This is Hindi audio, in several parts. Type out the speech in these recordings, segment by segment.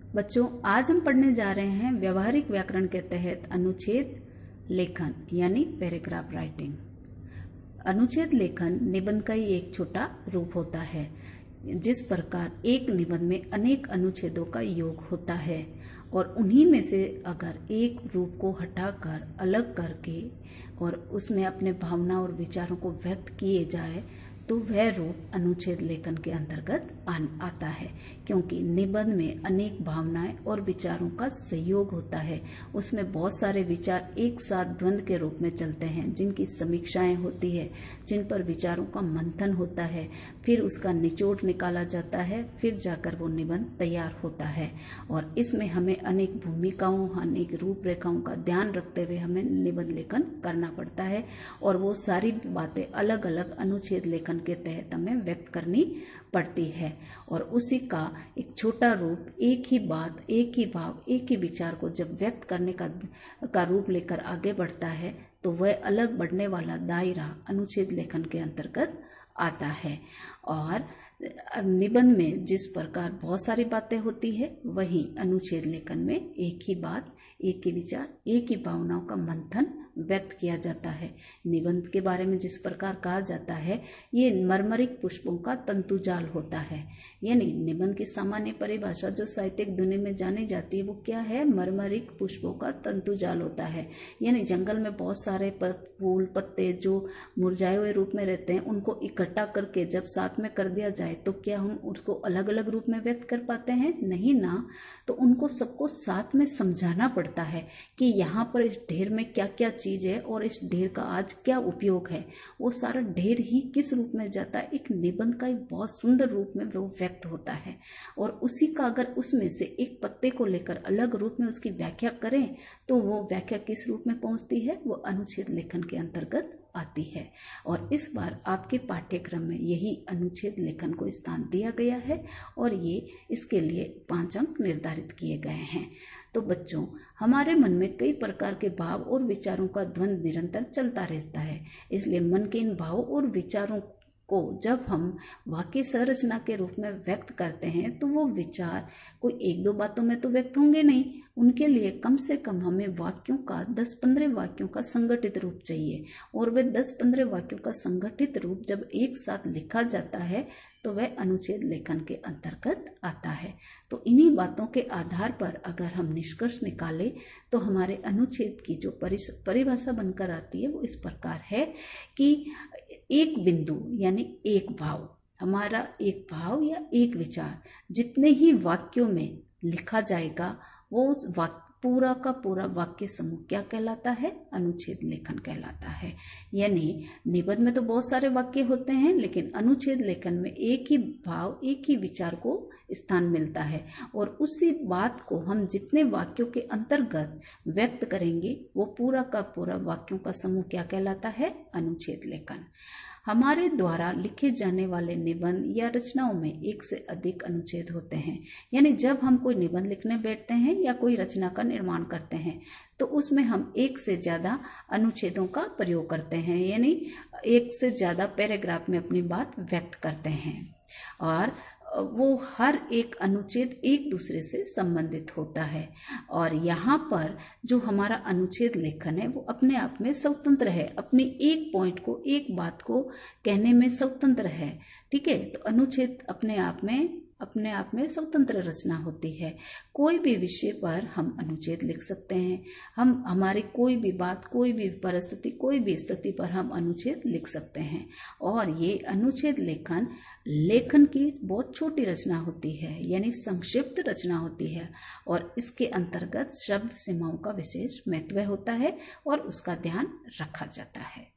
बच्चों, आज हम पढ़ने जा रहे हैं व्यवहारिक व्याकरण के तहत अनुच्छेद लेखन यानी पैराग्राफ राइटिंग। अनुच्छेद लेखन निबंध का ही एक छोटा रूप होता है। जिस प्रकार एक निबंध में अनेक अनुच्छेदों का योग होता है और उन्हीं में से अगर एक रूप को हटाकर अलग करके और उसमें अपने भावना और विचारों को व्यक्त किए जाए तो वह रूप अनुच्छेद लेखन के अंतर्गत आता है, क्योंकि निबंध में अनेक भावनाएं और विचारों का संयोग होता है। उसमें बहुत सारे विचार एक साथ द्वंद्व के रूप में चलते हैं, जिनकी समीक्षाएं होती है, जिन पर विचारों का मंथन होता है, फिर उसका निचोड़ निकाला जाता है, फिर जाकर वो निबंध तैयार होता है। और इसमें हमें अनेक भूमिकाओं, अनेक रूपरेखाओं का ध्यान रखते हुए हमें निबंध लेखन करना पड़ता है और वो सारी बातें अलग अलग अनुच्छेद लेखन के तहत हमें व्यक्त करनी पड़ती है। और उसी का एक छोटा रूप, एक ही बात, एक ही भाव, एक ही विचार को जब व्यक्त करने का रूप लेकर आगे बढ़ता है तो वह अलग बढ़ने वाला दायरा अनुच्छेद लेखन के अंतर्गत आता है। और निबंध में जिस प्रकार बहुत सारी बातें होती है, वही अनुच्छेद लेखन में एक ही बात, एक ही विचार, एक ही भावनाओं का मंथन व्यक्त किया जाता है। निबंध के बारे में जिस प्रकार कहा जाता है, ये मरमरिक पुष्पों का तंतुजाल होता है। यानी निबंध की सामान्य परिभाषा जो साहित्यिक दुनिया में जानी जाती है वो क्या है? मरमरिक पुष्पों का तंतुजाल होता है। यानी जंगल में बहुत सारे फूल पत्ते जो मुरझाए हुए रूप में रहते हैं, उनको इकट्ठा करके जब साथ में कर दिया जाए तो क्या हम उसको अलग अलग रूप में व्यक्त कर पाते हैं? नहीं ना। तो उनको सबको साथ में समझाना पड़ता है कि यहाँ पर इस ढेर में क्या क्या चीज है और इस ढेर का आज क्या उपयोग है। वो सारा ढेर ही किस रूप में जाता है? एक निबंध का एक बहुत सुंदर रूप में वो व्यक्त होता है। और उसी का अगर उसमें से एक पत्ते को लेकर अलग रूप में उसकी व्याख्या करें तो वो व्याख्या किस रूप में पहुंचती है? वो अनुच्छेद लेखन के अंतर्गत आती है। और इस बार आपके पाठ्यक्रम में यही अनुच्छेद लेखन को स्थान दिया गया है और ये इसके लिए 5 अंक निर्धारित किए गए हैं। तो बच्चों, हमारे मन में कई प्रकार के भाव और विचारों का द्वंद्व निरंतर चलता रहता है। इसलिए मन के इन भावों और विचारों को जब हम वाक्य संरचना के रूप में व्यक्त करते हैं तो वो विचार कोई 1-2 बातों में तो व्यक्त होंगे नहीं। उनके लिए कम से कम हमें वाक्यों का 10-15 वाक्यों का संगठित रूप चाहिए। और वे 10-15 वाक्यों का संगठित रूप जब एक साथ लिखा जाता है तो वह अनुच्छेद लेखन के अंतर्गत आता है। तो इन्हीं बातों के आधार पर अगर हम निष्कर्ष निकालें तो हमारे अनुच्छेद की जो परिभाषा बनकर आती है वो इस प्रकार है कि एक बिंदु यानी एक भाव, हमारा एक भाव या एक विचार जितने ही वाक्यों में लिखा जाएगा वो उस पूरा का पूरा वाक्य समूह क्या कहलाता है? अनुच्छेद लेखन कहलाता है। यानी निबंध में तो बहुत सारे वाक्य होते हैं, लेकिन अनुच्छेद लेखन में एक ही भाव, एक ही विचार को स्थान मिलता है और उसी बात को हम जितने वाक्यों के अंतर्गत व्यक्त करेंगे वो पूरा का पूरा वाक्यों का समूह क्या कहलाता है? अनुच्छेद लेखन। हमारे द्वारा लिखे जाने वाले निबंध या रचनाओं में 1 से अधिक अनुच्छेद होते हैं। यानी जब हम कोई निबंध लिखने बैठते हैं या कोई रचना का निर्माण करते हैं तो उसमें हम 1 से ज्यादा अनुच्छेदों का प्रयोग करते हैं, यानी 1 से ज्यादा पैराग्राफ में अपनी बात व्यक्त करते हैं। और वो हर एक अनुच्छेद एक दूसरे से संबंधित होता है। और यहाँ पर जो हमारा अनुच्छेद लेखन है वो अपने आप में स्वतंत्र है, अपनी एक पॉइंट को, एक बात को कहने में स्वतंत्र है। ठीक है, तो अनुच्छेद अपने आप में स्वतंत्र रचना होती है। कोई भी विषय पर हम अनुच्छेद लिख सकते हैं। हम हमारी कोई भी बात, कोई भी परिस्थिति, कोई भी स्थिति पर हम अनुच्छेद लिख सकते हैं। और ये अनुच्छेद लेखन की बहुत छोटी रचना होती है, यानी संक्षिप्त रचना होती है और इसके अंतर्गत शब्द सीमाओं का विशेष महत्व होता है और उसका ध्यान रखा जाता है।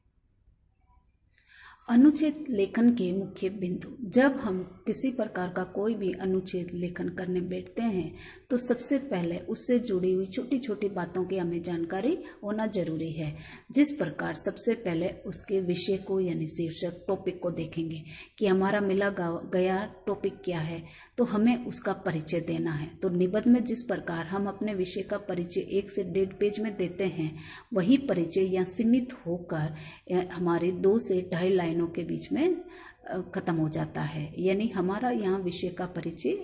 अनुच्छेद लेखन के मुख्य बिंदु। जब हम किसी प्रकार का कोई भी अनुच्छेद लेखन करने बैठते हैं तो सबसे पहले उससे जुड़ी हुई छोटी छोटी बातों की हमें जानकारी होना जरूरी है। जिस प्रकार सबसे पहले उसके विषय को यानी शीर्षक, टॉपिक को देखेंगे कि हमारा मिला गया टॉपिक क्या है, तो हमें उसका परिचय देना है। तो निबंध में जिस प्रकार हम अपने विषय का परिचय 1 से 1.5 पेज में देते हैं, वही परिचय या सीमित होकर हमारी 2 से 2.5 लाइनों के बीच में खत्म हो जाता है। यानी हमारा यहाँ विषय का परिचय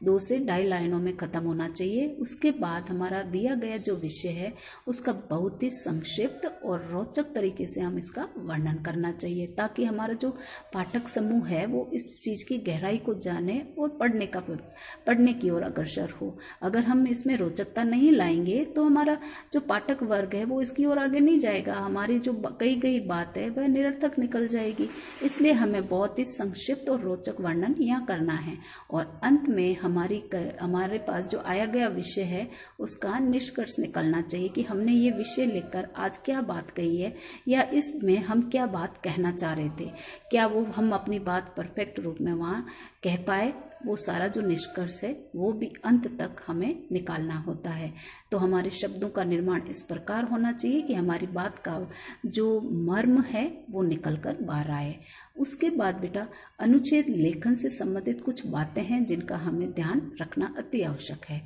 2 से 2.5 लाइनों में खत्म होना चाहिए। उसके बाद हमारा दिया गया जो विषय है उसका बहुत ही संक्षिप्त और रोचक तरीके से हम इसका वर्णन करना चाहिए, ताकि हमारा जो पाठक समूह है वो इस चीज की गहराई को जाने और पढ़ने की ओर अग्रसर हो। अगर हम इसमें रोचकता नहीं लाएंगे तो हमारा जो पाठक वर्ग है वो इसकी ओर आगे नहीं जाएगा। हमारी जो कही गई बात है वह निरर्थक निकल जाएगी। इसलिए हमें बहुत ही संक्षिप्त और रोचक वर्णन यहाँ करना है और अंत में हमारे पास जो आया गया विषय है उसका निष्कर्ष निकलना चाहिए कि हमने ये विषय लेकर आज क्या बात कही है या इसमें हम क्या बात कहना चाह रहे थे। क्या वो हम अपनी बात परफेक्ट रूप में वहाँ कह पाए, वो सारा जो निष्कर्ष है वो भी अंत तक हमें निकालना होता है। तो हमारे शब्दों का निर्माण इस प्रकार होना चाहिए कि हमारी बात का जो मर्म है वो निकल कर बाहर आए। उसके बाद बेटा अनुच्छेद लेखन से संबंधित कुछ बातें हैं जिनका हमें ध्यान रखना अति आवश्यक है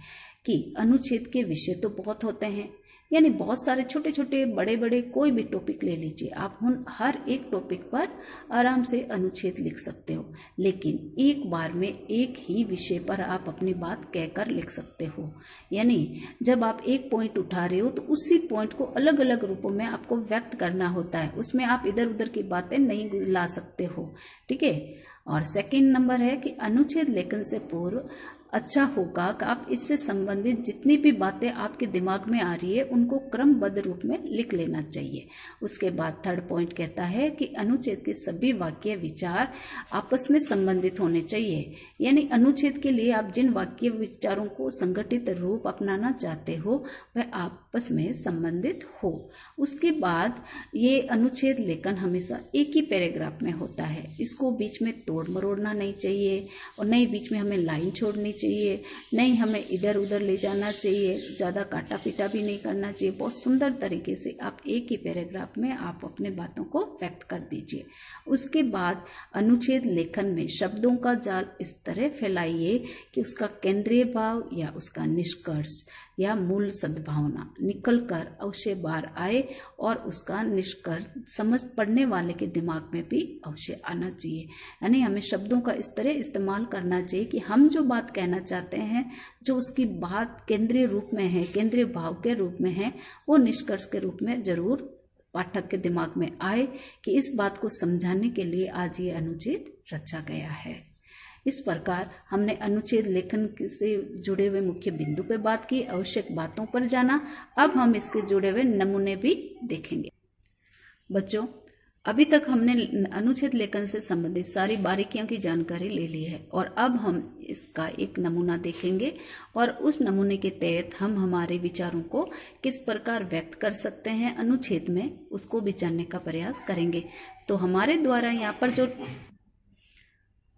कि अनुच्छेद के विषय तो बहुत होते हैं, यानी बहुत सारे छोटे छोटे बड़े बड़े कोई भी टॉपिक ले लीजिए आप, हर एक टॉपिक पर आराम से अनुच्छेद लिख सकते हो, लेकिन एक बार में एक ही विषय पर आप अपनी बात कहकर लिख सकते हो। यानी जब आप एक पॉइंट उठा रहे हो तो उसी पॉइंट को अलग अलग रूपों में आपको व्यक्त करना होता है, उसमें आप इधर उधर की बातें नहीं ला सकते हो। ठीक है। और सेकंड नंबर है कि अनुच्छेद लेखन से पूर्व अच्छा होगा कि आप इससे संबंधित जितनी भी बातें आपके दिमाग में आ रही है उनको क्रमबद्ध रूप में लिख लेना चाहिए। उसके बाद थर्ड पॉइंट कहता है कि अनुच्छेद के सभी वाक्य विचार आपस में संबंधित होने चाहिए। यानी अनुच्छेद के लिए आप जिन वाक्य विचारों को संगठित रूप अपनाना चाहते हो वह आपस में संबंधित हो। उसके बाद ये अनुच्छेद लेखन हमेशा एक ही पैराग्राफ में होता है, इसको बीच में तोड़ मरोड़ना नहीं चाहिए और नहीं बीच में हमें लाइन छोड़नी चाहिए, नहीं हमें इधर उधर ले जाना चाहिए, ज्यादा काटा पीटा भी नहीं करना चाहिए। बहुत सुंदर तरीके से आप एक ही पैराग्राफ में आप अपने बातों को व्यक्त कर दीजिए। उसके बाद अनुच्छेद लेखन में शब्दों का जाल इस तरह फैलाइए कि उसका केंद्रीय भाव या उसका निष्कर्ष या मूल सद्भावना निकल कर अवश्य बाहर आए और उसका निष्कर्ष समझ पढ़ने वाले के दिमाग में भी अवश्य आना चाहिए। यानी हमें शब्दों का इस तरह इस्तेमाल करना चाहिए कि हम जो बात कहना चाहते हैं, जो उसकी बात केंद्रीय रूप में है, केंद्रीय भाव के रूप में है, वो निष्कर्ष के रूप में जरूर पाठक के दिमाग में आए कि इस बात को समझाने के लिए आज ये अनुच्छेद रचा गया है। इस प्रकार हमने अनुच्छेद लेखन से जुड़े हुए मुख्य बिंदु पर बात की, आवश्यक बातों पर जाना। अब हम इसके जुड़े हुए नमूने भी देखेंगे। बच्चों, अभी तक हमने अनुच्छेद लेखन से संबंधित सारी बारीकियों की जानकारी ले ली है और अब हम इसका एक नमूना देखेंगे और उस नमूने के तहत हम हमारे विचारों को किस प्रकार व्यक्त कर सकते हैं अनुच्छेद में, उसको भी जानने का प्रयास करेंगे। तो हमारे द्वारा यहाँ पर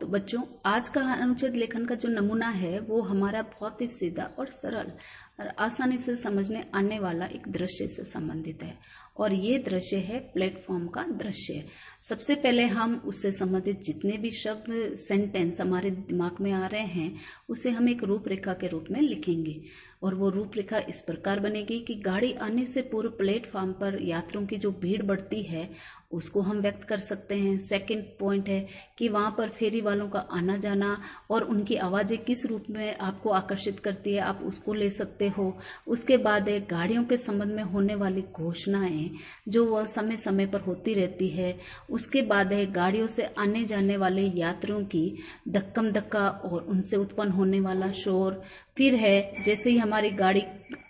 तो बच्चों, आज का अनुच्छेद लेखन का जो नमूना है वो हमारा बहुत ही सीधा और सरल और आसानी से समझने आने वाला एक दृश्य से संबंधित है और ये दृश्य है प्लेटफॉर्म का दृश्य। सबसे पहले हम उससे संबंधित जितने भी शब्द सेंटेंस हमारे दिमाग में आ रहे हैं उसे हम एक रूपरेखा के रूप में लिखेंगे और वो रूपरेखा इस प्रकार बनेगी कि गाड़ी आने से पूर्व प्लेटफॉर्म पर यात्रियों की जो भीड़ बढ़ती है उसको हम व्यक्त कर सकते हैं। सेकंड पॉइंट है कि वहां पर फेरी वालों का आना जाना और उनकी आवाजें किस रूप में आपको आकर्षित करती है, आप उसको ले सकते हो। उसके बाद है गाड़ियों के संबंध में होने वाली घोषणाएं जो वह समय समय पर होती रहती है। उसके बाद है गाड़ियों से आने जाने वाले यात्रियों की धक्कम धक्का और उनसे उत्पन्न होने वाला शोर। फिर है जैसे ही हमारी गाड़ी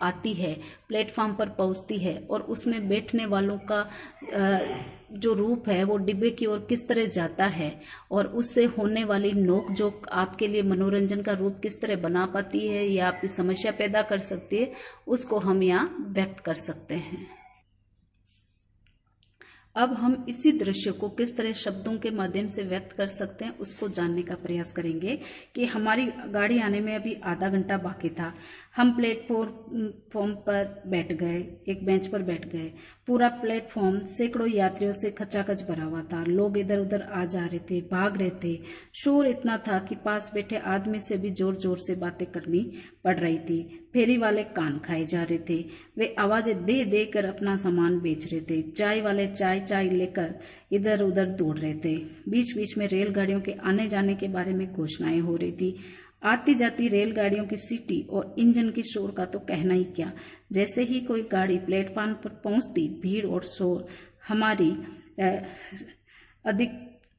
आती है, प्लेटफॉर्म पर पहुंचती है और उसमें बैठने वालों का जो रूप है वो डिब्बे की ओर किस तरह जाता है और उससे होने वाली नोक जोक आपके लिए मनोरंजन का रूप किस तरह बना पाती है या आपकी समस्या पैदा कर सकती है, उसको हम यहाँ व्यक्त कर सकते हैं। अब हम इसी दृश्य को किस तरह शब्दों के माध्यम से व्यक्त कर सकते हैं उसको जानने का प्रयास करेंगे कि हमारी गाड़ी आने में अभी आधा घंटा बाकी था। हम प्लेटफॉर्म पर बैठ गए, एक बेंच पर बैठ गए। पूरा प्लेटफॉर्म सैकड़ों यात्रियों से खचाखच भरा हुआ था। लोग इधर उधर आ जा रहे थे, भाग रहे थे। शोर इतना था कि पास बैठे आदमी से भी जोर जोर से बातें करनी पड़ रही थी। फेरी वाले कान खाए जा रहे थे। वे आवाजें दे दे कर अपना सामान बेच रहे थे। चाय वाले चाय चाय लेकर इधर उधर दौड़ रहे थे। बीच बीच में रेलगाड़ियों के आने जाने के बारे में घोषणाएं हो रही थी। आती जाती रेलगाड़ियों की सीटी और इंजन की शोर का तो कहना ही क्या। जैसे ही कोई गाड़ी प्लेटफार्म पर पहुंचती, भीड़ और शोर हमारी अधिक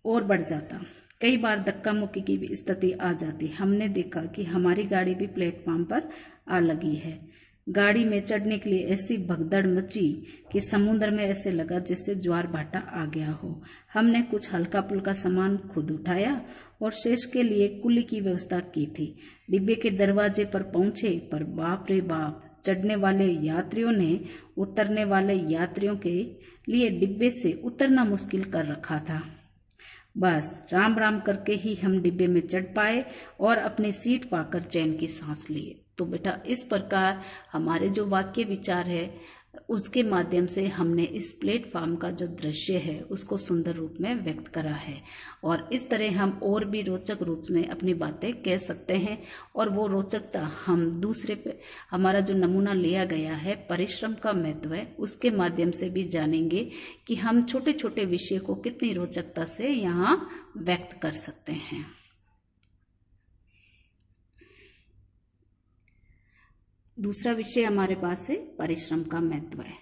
और बढ़ जाता। कई बार धक्का मुक्की की भी स्थिति आ जाती। हमने देखा कि हमारी गाड़ी भी प्लेटफार्म पर आ लगी है। गाड़ी में चढ़ने के लिए ऐसी भगदड़ मची कि समुद्र में ऐसे लगा जैसे ज्वार भाटा आ गया हो। हमने कुछ हल्का पुल्का सामान खुद उठाया और शेष के लिए कुली की व्यवस्था की थी। डिब्बे के दरवाजे पर पहुंचे, पर बाप रे बाप, चढ़ने वाले यात्रियों ने उतरने वाले यात्रियों के लिए डिब्बे से उतरना मुश्किल कर रखा था। बस राम राम करके ही हम डिब्बे में चढ़ पाए और अपनी सीट पाकर चैन की सांस लिए। तो बेटा, इस प्रकार हमारे जो वाक्य विचार है उसके माध्यम से हमने इस प्लेटफॉर्म का जो दृश्य है उसको सुंदर रूप में व्यक्त करा है। और इस तरह हम और भी रोचक रूप में अपनी बातें कह सकते हैं। और वो रोचकता हम दूसरे पे हमारा जो नमूना लिया गया है परिश्रम का महत्व है उसके माध्यम से भी जानेंगे कि हम छोटे छोटे विषय को कितनी रोचकता से यहाँ व्यक्त कर सकते हैं। दूसरा विषय हमारे पास है परिश्रम का महत्व है।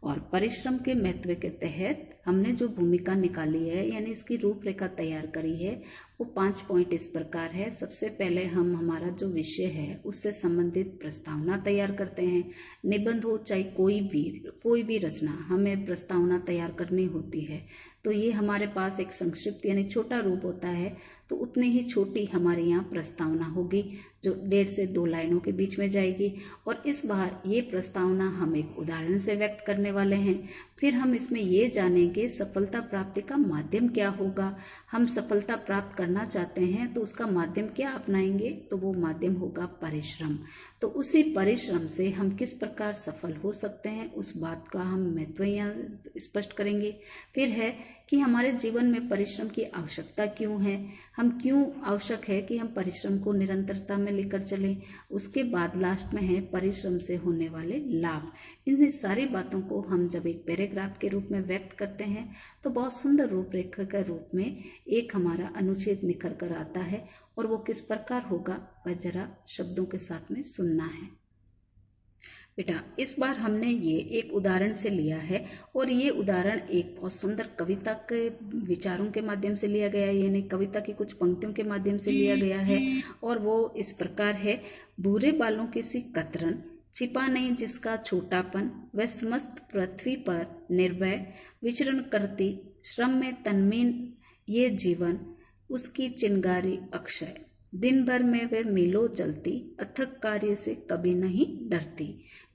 और परिश्रम के महत्व के तहत हमने जो भूमिका निकाली है यानी इसकी रूपरेखा तैयार करी है वो 5 पॉइंट इस प्रकार है। सबसे पहले हम हमारा जो विषय है उससे संबंधित प्रस्तावना तैयार करते हैं। निबंध हो चाहे कोई भी रचना, हमें प्रस्तावना तैयार करनी होती है। तो ये हमारे पास एक संक्षिप्त यानी छोटा रूप होता है, तो उतनी ही छोटी हमारे यहाँ प्रस्तावना होगी जो 1.5 से 2 लाइनों के बीच में जाएगी। और इस बार ये प्रस्तावना हम एक उदाहरण से व्यक्त करने वाले हैं। फिर हम इसमें ये जानेंगे सफलता प्राप्ति का माध्यम क्या होगा। हम सफलता प्राप्त करना चाहते हैं तो उसका माध्यम क्या अपनाएंगे, तो वो माध्यम होगा परिश्रम। तो उसी परिश्रम से हम किस प्रकार सफल हो सकते हैं उस बात का हम महत्व यहाँ स्पष्ट करेंगे। फिर है कि हमारे जीवन में परिश्रम की आवश्यकता क्यों है, हम क्यों आवश्यक है कि हम परिश्रम को निरंतरता में लेकर चलें। उसके बाद लास्ट में है परिश्रम से होने वाले लाभ। इन सारी बातों को हम जब एक पैराग्राफ के रूप में व्यक्त करते हैं तो बहुत सुंदर रूपरेखा के रूप में एक हमारा अनुच्छेद निखर कर आता है। और वो किस प्रकार होगा वह जरा शब्दों के साथ में सुनना है। बेटा, इस बार हमने ये एक उदाहरण से लिया है और ये उदाहरण एक बहुत सुंदर कविता के विचारों के माध्यम से लिया गया है, यानी कविता की कुछ पंक्तियों के माध्यम से लिया गया है। और वो इस प्रकार है। भूरे बालों की सी कतरन, छिपा नहीं जिसका छोटापन, वह समस्त पृथ्वी पर निर्भय विचरण करती, श्रम में तन्मीन ये जीवन, उसकी चिंगारी अक्षय, दिन भर में वह मीलों चलती, अथक कार्य से कभी नहीं डरती।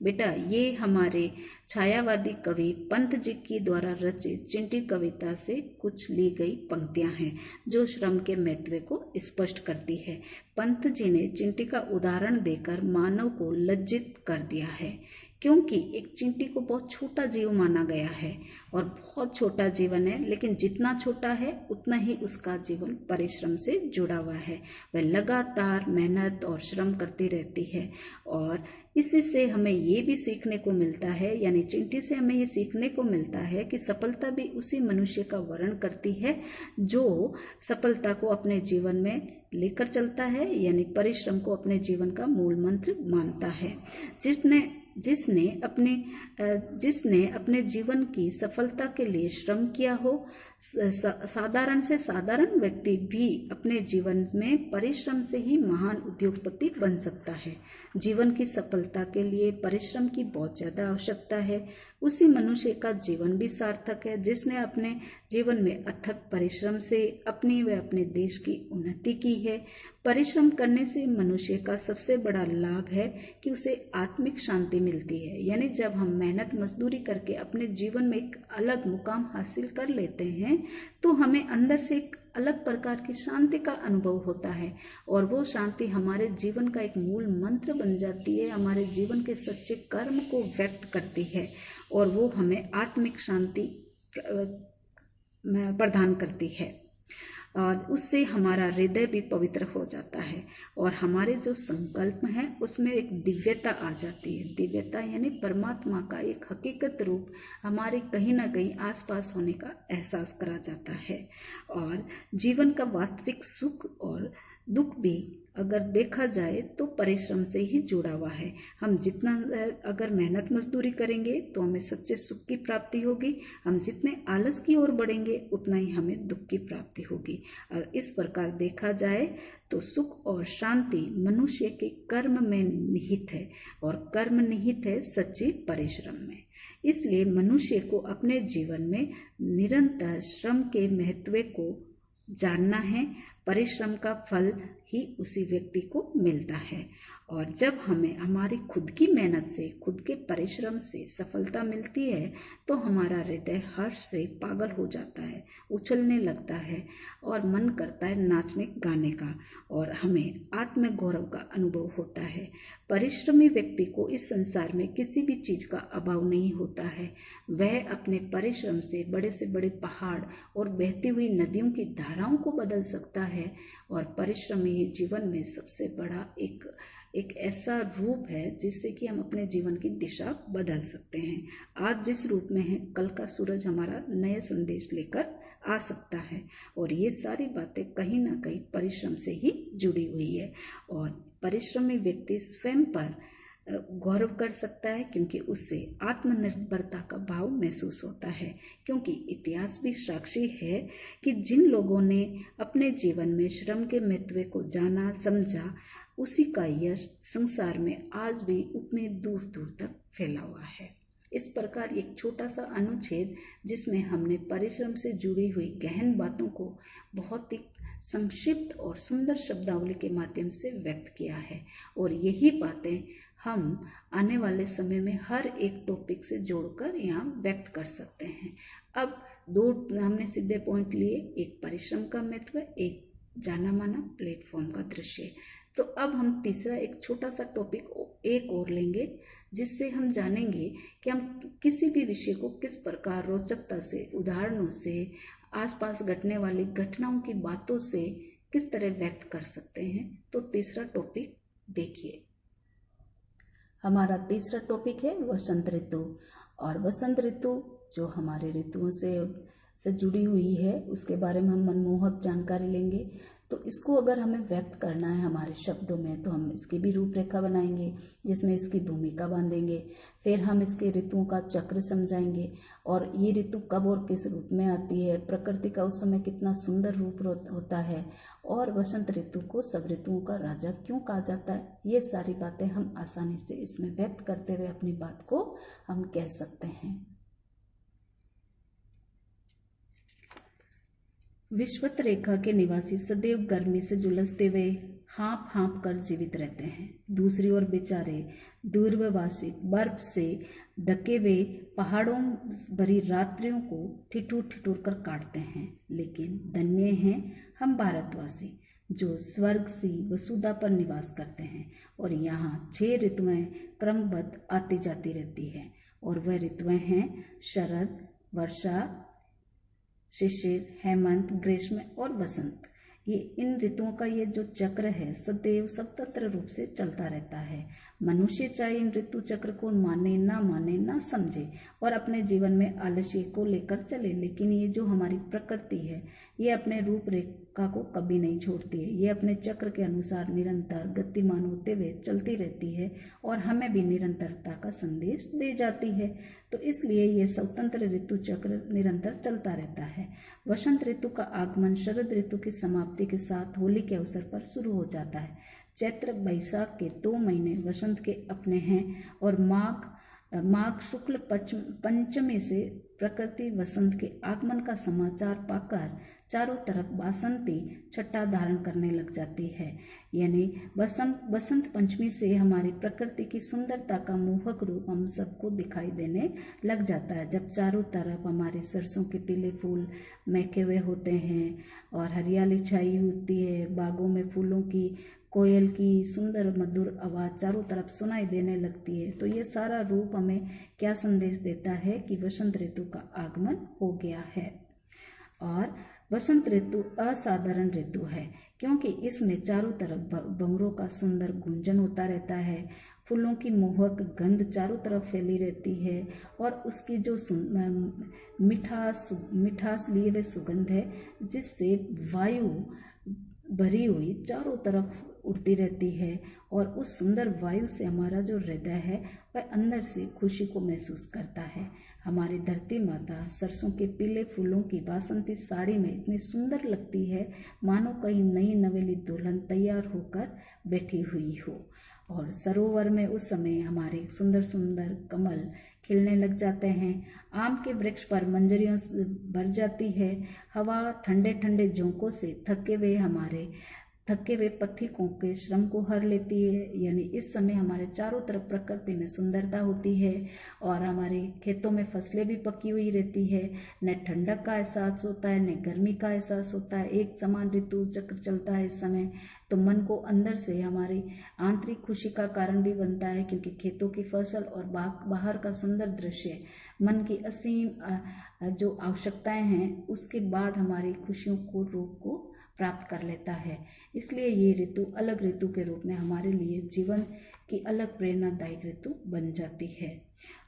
बेटा, ये हमारे छायावादी कवि पंत जी की द्वारा रचित चिंटी कविता से कुछ ली गई पंक्तियां हैं जो श्रम के महत्व को स्पष्ट करती है। पंत जी ने चिंटी का उदाहरण देकर मानव को लज्जित कर दिया है, क्योंकि एक चींटी को बहुत छोटा जीव माना गया है और बहुत छोटा जीवन है, लेकिन जितना छोटा है उतना ही उसका जीवन परिश्रम से जुड़ा हुआ है। वह लगातार मेहनत और श्रम करती रहती है। और इसी से हमें ये भी सीखने को मिलता है, यानी चींटी से हमें ये सीखने को मिलता है कि सफलता भी उसी मनुष्य का वर्णन करती है जो सफलता को अपने जीवन में लेकर चलता है, यानी परिश्रम को अपने जीवन का मूल मंत्र मानता है। जिसने अपने जीवन की सफलता के लिए श्रम किया हो, साधारण से साधारण व्यक्ति भी अपने जीवन में परिश्रम से ही महान उद्योगपति बन सकता है। जीवन की सफलता के लिए परिश्रम की बहुत ज्यादा आवश्यकता है। उसी मनुष्य का जीवन भी सार्थक है जिसने अपने जीवन में अथक परिश्रम से अपनी व अपने देश की उन्नति की है। परिश्रम करने से मनुष्य का सबसे बड़ा लाभ है कि उसे आत्मिक शांति मिलती है, यानी जब हम मेहनत मजदूरी करके अपने जीवन में एक अलग मुकाम हासिल कर लेते हैं तो हमें अंदर से एक अलग प्रकार की शांति का अनुभव होता है और वो शांति हमारे जीवन का एक मूल मंत्र बन जाती है, हमारे जीवन के सच्चे कर्म को व्यक्त करती है और वो हमें आत्मिक शांति प्रदान करती है। और उससे हमारा हृदय भी पवित्र हो जाता है और हमारे जो संकल्प हैं उसमें एक दिव्यता आ जाती है। दिव्यता यानी परमात्मा का एक हकीकत रूप हमारे कहीं ना कहीं आसपास होने का एहसास करा जाता है। और जीवन का वास्तविक सुख और दुख भी अगर देखा जाए तो परिश्रम से ही जुड़ा हुआ है। हम जितना अगर मेहनत मजदूरी करेंगे तो हमें सच्चे सुख की प्राप्ति होगी। हम जितने आलस की ओर बढ़ेंगे उतना ही हमें दुख की प्राप्ति होगी। इस प्रकार देखा जाए तो सुख और शांति मनुष्य के कर्म में निहित है और कर्म निहित है सच्चे परिश्रम में। इसलिए मनुष्य को अपने जीवन में निरंतर श्रम के महत्व को जानना है। परिश्रम का फल ही उसी व्यक्ति को मिलता है और जब हमें हमारी खुद की मेहनत से, खुद के परिश्रम से सफलता मिलती है तो हमारा हृदय हर्ष से पागल हो जाता है, उछलने लगता है और मन करता है नाचने गाने का और हमें आत्मगौरव का अनुभव होता है। परिश्रमी व्यक्ति को इस संसार में किसी भी चीज का अभाव नहीं होता है। वह अपने परिश्रम से बड़े पहाड़ और बहती हुई नदियों की धाराओं को बदल सकता है और परिश्रम ही जीवन में सबसे बड़ा एक ऐसा रूप है जिससे कि हम अपने जीवन की दिशा बदल सकते हैं। आज जिस रूप में है कल का सूरज हमारा नए संदेश लेकर आ सकता है और ये सारी बातें कहीं ना कहीं परिश्रम से ही जुड़ी हुई है और परिश्रमी व्यक्ति स्वयं पर गौरव कर सकता है क्योंकि उससे आत्मनिर्भरता का भाव महसूस होता है। क्योंकि इतिहास भी साक्षी है कि जिन लोगों ने अपने जीवन में श्रम के महत्व को जाना समझा उसी का यश संसार में आज भी उतने दूर दूर तक फैला हुआ है। इस प्रकार एक छोटा सा अनुच्छेद जिसमें हमने परिश्रम से जुड़ी हुई गहन बातों को बहुत ही संक्षिप्त और सुंदर शब्दावली के माध्यम से व्यक्त किया है और यही बातें हम आने वाले समय में हर एक टॉपिक से जोड़कर यहाँ व्यक्त कर सकते हैं। अब दो हमने सीधे पॉइंट लिए, एक परिश्रम का महत्व, एक जाना माना प्लेटफॉर्म का दृश्य। तो अब हम तीसरा एक छोटा सा टॉपिक एक और लेंगे जिससे हम जानेंगे कि हम किसी भी विषय को किस प्रकार रोचकता से, उदाहरणों से, आसपास घटने वाली घटनाओं की बातों से किस तरह व्यक्त कर सकते हैं। तो तीसरा टॉपिक देखिए, हमारा तीसरा टॉपिक है वसंत ऋतु। और वसंत ऋतु जो हमारे ऋतुओं से जुड़ी हुई है उसके बारे में हम मनमोहक जानकारी लेंगे। तो इसको अगर हमें व्यक्त करना है हमारे शब्दों में तो हम इसकी भी रूपरेखा बनाएंगे जिसमें इसकी भूमिका बांधेंगे। फिर हम इसके ऋतुओं का चक्र समझाएंगे और ये ऋतु कब और किस रूप में आती है, प्रकृति का उस समय कितना सुंदर रूप होता है और वसंत ऋतु को सब ऋतुओं का राजा क्यों कहा जाता है। ये सारी बातें हम आसानी से इसमें व्यक्त करते हुए अपनी बात को हम कह सकते हैं। विषुवत रेखा के निवासी सदैव गर्मी से झुलसते हुए हाँप कर जीवित रहते हैं। दूसरी ओर बेचारे दूरवासी बर्फ से ढके हुए पहाड़ों भरी रात्रियों को ठिठुर कर काटते हैं। लेकिन धन्य हैं हम भारतवासी जो स्वर्ग सी वसुधा पर निवास करते हैं और यहाँ 6 ऋतुएं क्रमबद्ध आती जाती रहती है और वह ऋतुएं हैं शरद, वर्षा, शिशिर, हेमंत, ग्रीष्म और बसंत। ये इन ऋतुओं का ये जो चक्र है सदैव स्वतंत्र रूप से चलता रहता है। मनुष्य चाहे इन ऋतु चक्र को माने ना समझे और अपने जीवन में आलस्य को लेकर चले, लेकिन ये जो हमारी प्रकृति है ये अपने रूपरेखा को कभी नहीं छोड़ती है। ये अपने चक्र के अनुसार निरंतर गतिमान होते हुए चलती रहती है और हमें भी निरंतरता का संदेश दे जाती है। तो इसलिए ये स्वतंत्र ऋतु चक्र निरंतर चलता रहता है। वसंत ऋतु का आगमन शरद ऋतु की समाप्ति के साथ होली के अवसर पर शुरू हो जाता है। चैत्र बैसाख के 2 महीने वसंत के अपने हैं और माघ शुक्ल पंचमी से प्रकृति वसंत के आगमन का समाचार पाकर चारों तरफ बासंती छटा धारण करने लग जाती है। यानी बसंत पंचमी से हमारी प्रकृति की सुंदरता का मोहक रूप हम सबको दिखाई देने लग जाता है। जब चारों तरफ हमारे सरसों के पीले फूल महके हुए होते हैं और हरियाली छाई होती है, बागों में फूलों की, कोयल की सुंदर मधुर आवाज चारों तरफ सुनाई देने लगती है, तो ये सारा रूप हमें क्या संदेश देता है कि वसंत ऋतु का आगमन हो गया है। और वसंत ऋतु असाधारण ऋतु है क्योंकि इसमें चारों तरफ भंवरों का सुंदर गुंजन होता रहता है। फूलों की मोहक गंध चारों तरफ फैली रहती है और उसकी जो मिठास लिए हुए सुगंध है, जिससे वायु भरी हुई चारों तरफ उड़ती रहती है और उस सुंदर वायु से हमारा जो हृदय है वह अंदर से खुशी को महसूस करता है। हमारी धरती माता सरसों के पीले फूलों की बासंती साड़ी में इतनी सुंदर लगती है मानो कहीं नई नवेली दुल्हन तैयार होकर बैठी हुई हो। और सरोवर में उस समय हमारे सुंदर सुंदर कमल खिलने लग जाते हैं। आम के वृक्ष पर मंजरियों से भर जाती है। हवा ठंडे ठंडे झोंकों से थके हुए पथिकों के श्रम को हर लेती है। यानी इस समय हमारे चारों तरफ प्रकृति में सुंदरता होती है और हमारे खेतों में फसलें भी पकी हुई रहती है। न ठंडक का एहसास होता है, न गर्मी का एहसास होता है। एक समान ऋतु चक्र चलता है इस समय, तो मन को अंदर से हमारी आंतरिक खुशी का कारण भी बनता है, क्योंकि खेतों की फसल और बाहर का सुंदर दृश्य मन की असीम जो आवश्यकताएं हैं उसके बाद हमारी खुशियों को रूप को प्राप्त कर लेता है। इसलिए ये ऋतु अलग ऋतु के रूप में हमारे लिए जीवन की अलग प्रेरणादायक ऋतु बन जाती है।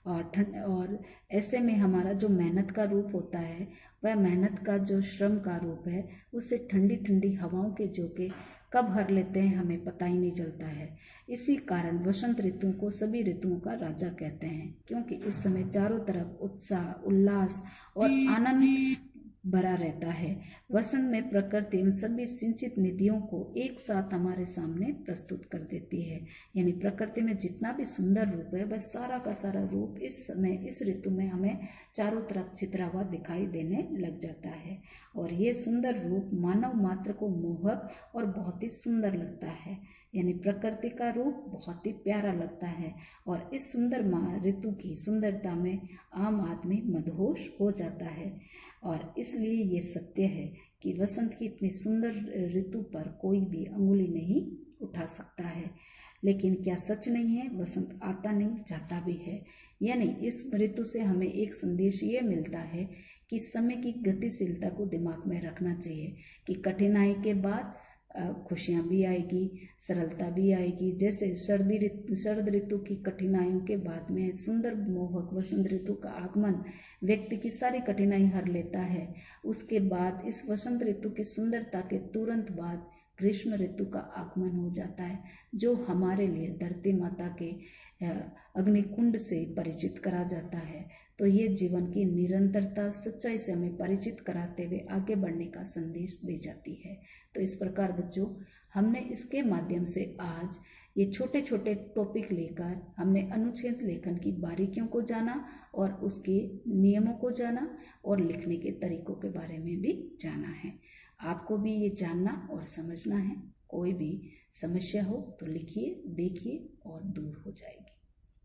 और ऐसे में हमारा जो मेहनत का रूप होता है, वह मेहनत का जो श्रम का रूप है, उसे ठंडी ठंडी हवाओं के झोंके कब हर लेते हैं हमें पता ही नहीं चलता है। इसी कारण वसंत ऋतु को सभी ऋतुओं का राजा कहते हैं, क्योंकि इस समय चारों तरफ उत्साह, उल्लास और आनंद भरा रहता है। वसंत में प्रकृति उन सभी सिंचित निधियों को एक साथ हमारे सामने प्रस्तुत कर देती है। यानी प्रकृति में जितना भी सुंदर रूप है, वह सारा का सारा रूप इस समय इस ऋतु में हमें चारों तरफ छितरा हुआ दिखाई देने लग जाता है। और ये सुंदर रूप मानव मात्र को मोहक और बहुत ही सुंदर लगता है। यानी प्रकृति का रूप बहुत ही प्यारा लगता है और इस सुंदर ऋतु की सुंदरता में आम आदमी मदहोश हो जाता है। और इसलिए ये सत्य है कि वसंत की इतनी सुंदर ऋतु पर कोई भी अंगुली नहीं उठा सकता है। लेकिन क्या सच नहीं है, वसंत आता नहीं जाता भी है। यानी इस ऋतु से हमें एक संदेश ये मिलता है कि समय की गतिशीलता को दिमाग में रखना चाहिए कि कठिनाई के बाद खुशियाँ भी आएगी, सरलता भी आएगी। जैसे शरद ऋतु की कठिनाइयों के बाद में सुंदर मोहक वसंत ऋतु का आगमन व्यक्ति की सारी कठिनाई हर लेता है। उसके बाद इस वसंत ऋतु की सुंदरता के तुरंत बाद ग्रीष्म ऋतु का आगमन हो जाता है, जो हमारे लिए धरती माता के अग्निकुंड से परिचित करा जाता है। तो ये जीवन की निरंतरता, सच्चाई से हमें परिचित कराते हुए आगे बढ़ने का संदेश दे जाती है। तो इस प्रकार बच्चों, हमने इसके माध्यम से आज ये छोटे छोटे टॉपिक लेकर हमने अनुच्छेद लेखन की बारीकियों को जाना और उसके नियमों को जाना और लिखने के तरीकों के बारे में भी जाना है। आपको भी ये जानना और समझना है। कोई भी समस्या हो तो लिखिए, देखिए और दूर हो जाएगी।